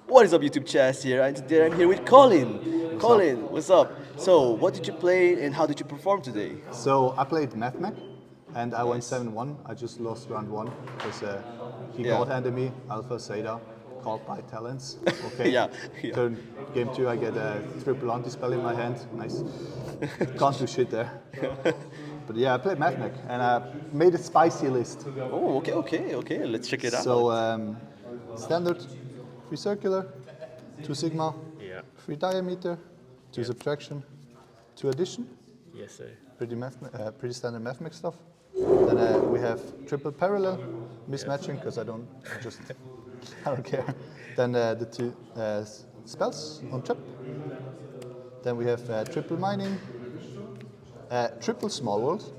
What is up, YouTube chat here? And today I'm here with Colin. Colin, what's up? So, what did you play and how did you perform today? So I played Mathmech, and I won Nice. 7-1. I just lost round one because he Yeah. God-handed me, Alpha Zeta, called by talents. Okay. Yeah, yeah. Turn game two, I get a triple anti-spell in my hand. Nice. Can't do shit there. But yeah, I played Mathmech, and I made a spicy list. Oh, okay. Let's check it So out. standard, 3 circular, 2 sigma, Yeah. 3 diameter, 2 Yeah. subtraction, 2 addition. Yes, sir. Pretty standard Mathmech stuff. Then we have triple parallel, mismatching because I don't care. Then the 2 spells on trip. Then we have triple mining, triple small world,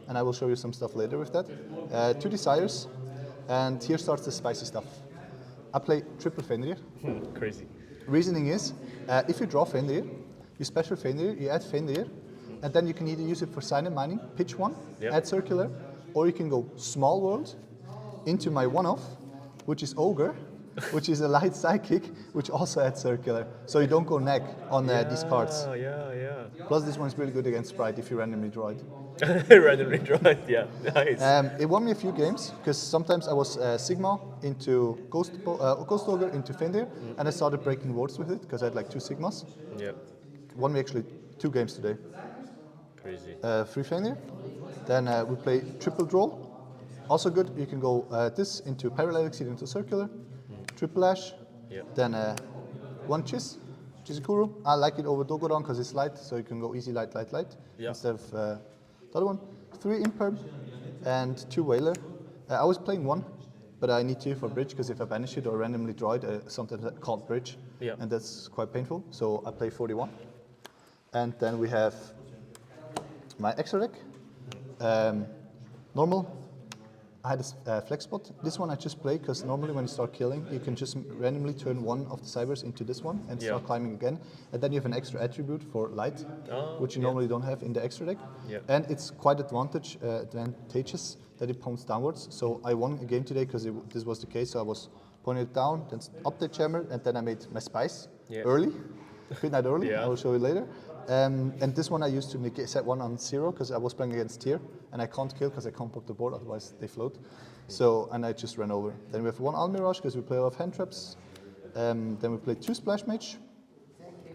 and I will show you some stuff later with that. 2 desires, and here starts the spicy stuff. I play triple Fenrir. Crazy. Reasoning is, if you draw Fenrir, you special Fenrir, you add Fenrir, and then you can either use it for sign and mining, pitch one, Yep. add circular, or you can go small world into my one-off, which is ogre, which is a light psychic, which also adds circular. So you don't go neck on these cards. Yeah. Plus this one's really good against Sprite if you randomly draw it. Randomly drawn. Yeah. Nice. It won me a few games because sometimes I was Sigma into Ghost Ogre into Fenrir, and I started breaking wards with it because I had like 2 Sigmas. Yeah. Won me actually 2 games today. Crazy. 3 Fenrir. Then we play triple draw. Also good. You can go this into parallel exceed into circular. Triple ash. Yeah. Then 1 Chizukuru. I like it over Dogoron because it's light, so you can go easy light Yeah. instead of the other one. 3 imperm and 2 whaler. I was playing 1, but I need 2 for bridge because if I banish it or randomly draw it, sometimes I can't bridge, Yeah. and that's quite painful. So I play 41. And then we have my extra deck. Normal. I had a flex spot. This one I just play because normally when you start killing, you can just randomly turn one of the cybers into this one and Yeah. start climbing again. And then you have an extra attribute for light, Oh, which you yeah. normally don't have in the extra deck. Yeah. And it's quite advantageous that it points downwards. So I won a game today because this was the case. So I was pointing it down, then update jammer, and then I made my spice Yeah. early, midnight early. Yeah. I will show you later. And this one I used to set one on 0 because I was playing against tier and I can't kill because I can't pop the board, otherwise they float. So, and I just ran over. Then we have 1 Almirage because we play a lot of hand traps. Then we play 2 Splash Mage.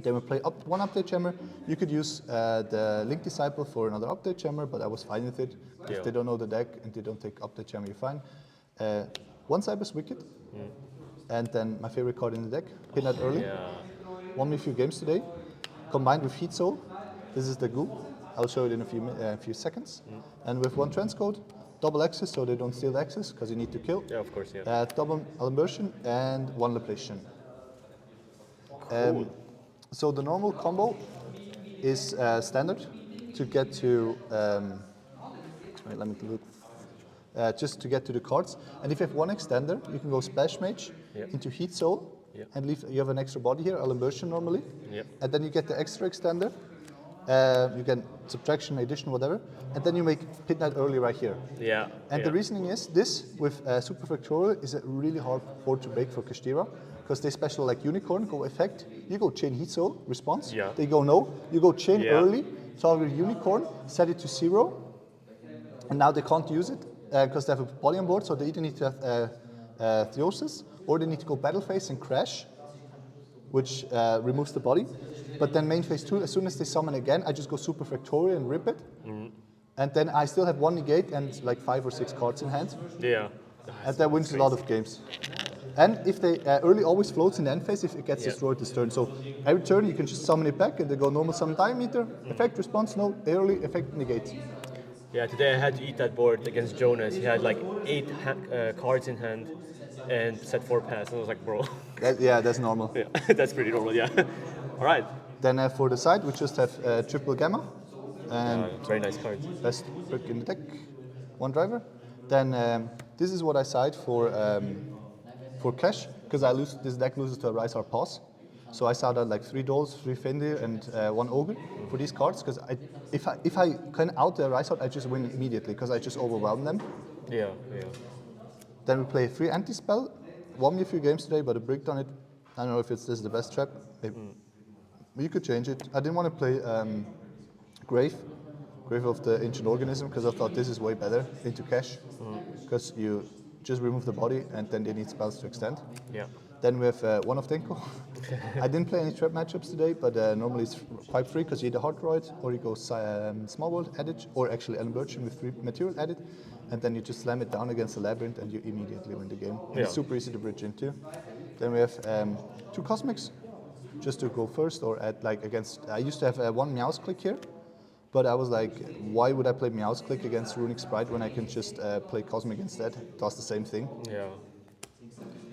Then we play 1 update jammer. You could use the Link Disciple for another update jammer, but I was fine with it. If Yeah. they don't know the deck and they don't take update jammer, you're fine. 1 Cyber's Wicked. And then my favorite card in the deck, Midnight Early. Yeah. Won me a few games today. Combined with Heat Soul, this is the goo. I'll show it in a few seconds. And with 1 transcode, double access so they don't steal the access because you need to kill. Yeah. Of course. Yeah. Double immersion and 1 Leplation. So the normal combo is standard to get to. Wait, let me look. Just to get to the cards. And if you have 1 extender, you can go Splash Mage Yeah. into Heat Soul. Yeah. And you have an extra body here, immersion normally. Yeah. And then you get the extra extender. You get subtraction, addition, whatever. And then you make Midnight Early right here. Yeah. And yeah. the reasoning is this with Super Factorial is a really hard board to break for Kashtira because they special like Unicorn go effect. You go chain Heat Soul response. Yeah. They go no. You go chain Yeah. early, target Unicorn, set it to 0, and now they can't use it because they have a body on board. So they either need to have Theosis or they need to go battle phase and crash, which removes the body. But then main phase 2, as soon as they summon again, I just go Super Factorial and rip it. And then I still have 1 negate and like 5 or 6 cards in hand. Yeah. And that wins a lot of games. And if they early always floats in the end phase if it gets Yeah. destroyed this turn. So every turn you can just summon it back and they go normal summon diameter, effect response, no, early, effect negate. Yeah. Today I had to eat that board against Jonas. He had like 8 cards in hand and set 4 pass. And I was like, bro. Yeah, that's normal. Yeah. That's pretty normal. Yeah. All right. Then for the side we just have triple gamma and Very nice card. best brick in the deck, 1 driver. Then this is what I side for cash because this deck loses to a Rise or Pass. So I side out like 3 Dolls, 3 Fenrir, and 1 Ogre for these cards because if I can out the Rise out, I just win immediately because I just overwhelm them. Yeah. Then we play 3 anti-spell. Won me a few games today, but a bricked on it. I don't know if this is the best trap. You could change it. I didn't want to play Grave of the Ancient Organism, because I thought this is way better into cash, because you just remove the body and then they need spells to extend. Yeah. Then we have one of Denko. I didn't play any trap matchups today, but normally it's quite free because you either Hard Droid or you go Small World added, or actually Ellen Burchin with 3 material added, and then you just slam it down against the Labyrinth and you immediately win the game. And it's super easy to bridge into. Then we have 2 Cosmics, just to go first, or at like against. I used to have 1 Meow's Click here, but I was like, why would I play Meow's Click against Runic Sprite when I can just play Cosmic instead? It does the same thing. Yeah.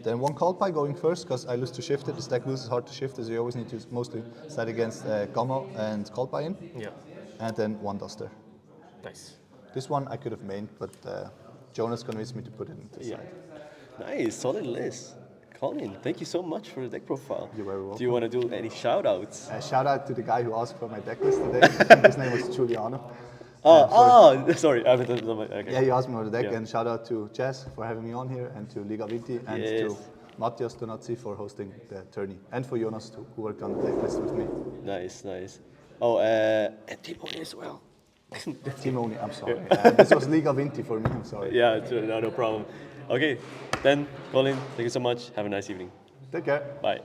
Then 1 Callpie going first, because I lose to shift it. The stack loses hard to shift, so you always need to mostly side against Gamma and Callpie in. Yeah. And then 1 Duster. Nice. This one I could have mained, but Jonas convinced me to put it into the side. Nice, solid list. Colin, thank you so much for the deck profile. You're very welcome. Do you want to do any shout-outs? Shout out to the guy who asked for my deck list today. His name was Giuliano. Sorry. Okay. Yeah, he asked me for the deck, Yeah. and shout out to Jazz for having me on here, and to Liga Vinti, and Yes. to Matthias Donazzi for hosting the tourney, and for Jonas too, who worked on the deck list with me. Nice, nice. Oh, and Team ONI as well. Team Oni, I'm sorry. This was Liga Vinti for me, I'm sorry. Yeah, no problem. Okay, then Colin, thank you so much. Have a nice evening. Take care. Bye.